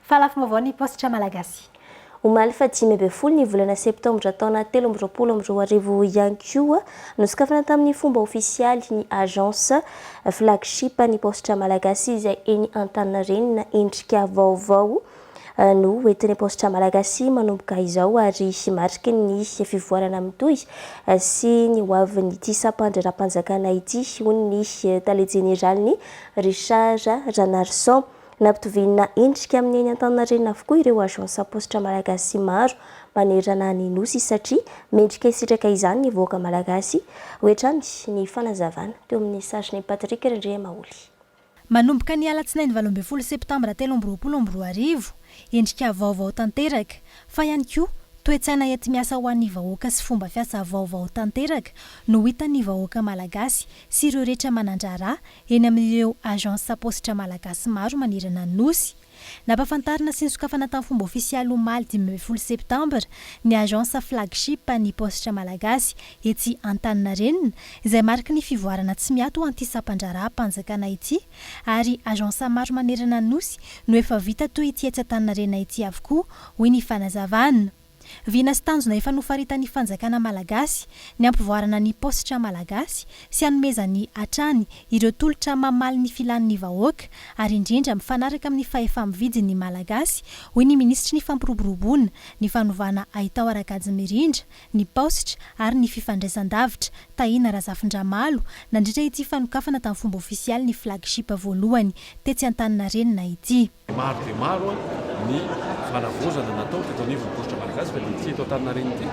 falafy ny postra malagasy. Omaly fa 5 ny volana septambra taona 2024 ihany koa nosokafana tamin'ny fomba ofisialy ny agence flagship ny postra malagasy izay eny Antaninarenina endrika vaovao no entin'ny postra malagasy manomboka izao ary mariky ny fivoarana mitoy sy ny hoavin'ity sampandriram-panjakana ity hoy ny tale général ny Richard Ranarson. Nampitoviana endrika amin'ny eny Antaninarenina avokoa ireo agence postra malagasy maro manerana ny nosy satria mendrika isitraka izany ny voaka malagasy hoetrany ny fanazavana teo amin'ny sariny Patrick Rendremaoly. Manomboka ny alatsinainy 12 septambra 2024 endrika vaovao tanteraka fa ihany koa toetsaina ety miasa ho an'ny vahoaka sy fomba fiasa vaovao tanteraka no hitan'ny vahoaka malagasy sy ireo rehetra manandrara eny amin'ireo agence postra malagasy maro manerana nosy. Nampafantarina sy nisokafana tamin'ny fomba ofisialy omaly 12 septambra ny agence flagship ny postra malagasy ety Antaninarenina izay mariky ny fivoarana tsy miato ho an'ity sampandriram-panjakana ity ary agence maro manerana nosy no efa vita toy ity etsy Antaninarenina ity avokoa hoy ny fanazavana. Vina sy tanjona efa nofaritan'ny fanjakana malagasy ny ampivoarana ny postra malagasy sy hanomezany hatrany ireo tolotra mamaly ny filan'ny vahoaka ary indrindra mifanaraka amin'ny fahefa-mividin'ny malagasy hoy ny ministry ny fampiroboroboana ny fanovana ahitao arakajy mirindra ny postra ary ny fifandraisan-davitra Tahina Razafindramalo nandritra ity fanokafana tamin'ny fomba ofisialy ny flagship voalohany tetsy Antaninarenina ity. Maro dia maro ny fanavozana natao teto anivon'ny postra malagasy fa ity eto Antaninarenina ity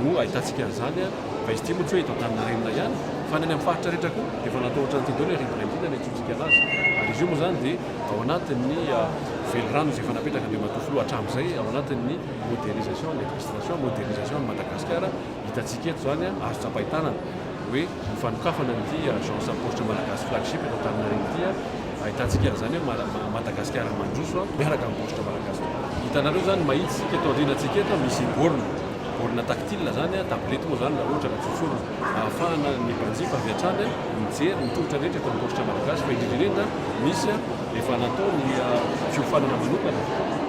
no ahitantsika an'izany fa izy ity moa tsy hoe eto Antaninarenina ihany fa ny amin'ny faritra rehetra koa dia efa natao ohatran'ity daholo rivoraindrindra ny antsontsika anazy ary izy io moa zany dia ao anatin'ny velorano izay efa napetraka Andriamatoa hatramin'izay ao anatin'ny modernisation administration modernisation ny Madagasikara hitantsika eto zany azo tsapahitanana hoe mifanokafana n'ity agence postra malagasy flagship eto Antaninarenina ity ahitantsika zany hoe Madagasikara mandroso miaraka amin'ny postra malagasy. Hitanareo zany mahitsika eto andrinantsika eto misy borne tactile zany tablety moa zany ohatra ka tsotsorina ahafahana ny mpanjifa avy hatrany mijery ny tongotra rehetra eto amin'ny postra malagasy fa indrindrindrindra misy efa natao ny fiofanana manokana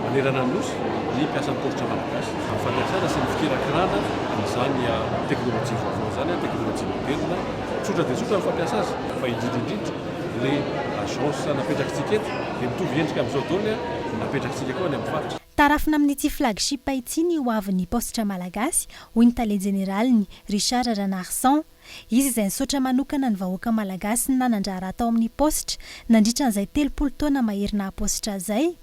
manerana ny nosy ny mpiasan'ny postra malagasy amin'ny fampiasana sy ny fikirakirana izany teknôlôjia vaovao zany teknôlôjia moderna tsotra dia tsotra ny fampiasa azy fa indrindrindrindra le agence napetrakantsika eto dia mitovy endrika amin'izao daoly napetrakantsika koa any amin'ny faritra. Tarafina amin'ity flagship ity ny hoavin'ny postra malagasy hoy ny tale général ny Richard Ranarson. Izy izay nisaotra manokana ny vahoaka malagasy ny nanandrara tao amin'ny postra nandritra an'izay 30 taona maherina postra izay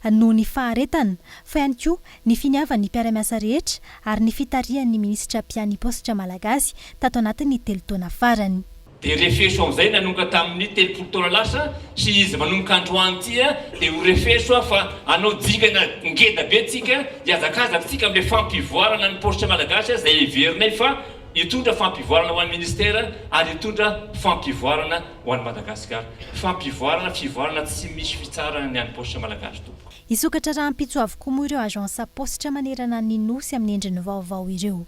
noho ny faharetana fa ihany koa ny finiavan'ny mpiara-miasa rehetra ary ny fitarihan'ny ministra mpian'ny postra malagasy tato anatin'ny 3 taona farany. Dia refeso amin'izay nanomboka tamin'ny 30 taona lasa sy izy manomboka androany ity dia ho refeso fa anao dikana ngeda be tsika hiazakazaktsika amin'ilay fampivoarana ny postra malagasy izay heverinay fa hitondra fampivoarana ho an'ny ministera ary hitondra fampivoarana ho an'ny Madagasikara. Fampivoarana fivoarana tsy misy fitsarana ny an'ny postra malagasy tompoko. Isokatra raha ampitso avokoa moa ireo agence postra manerana ny nosy amin'ny endriny vaovao ireo.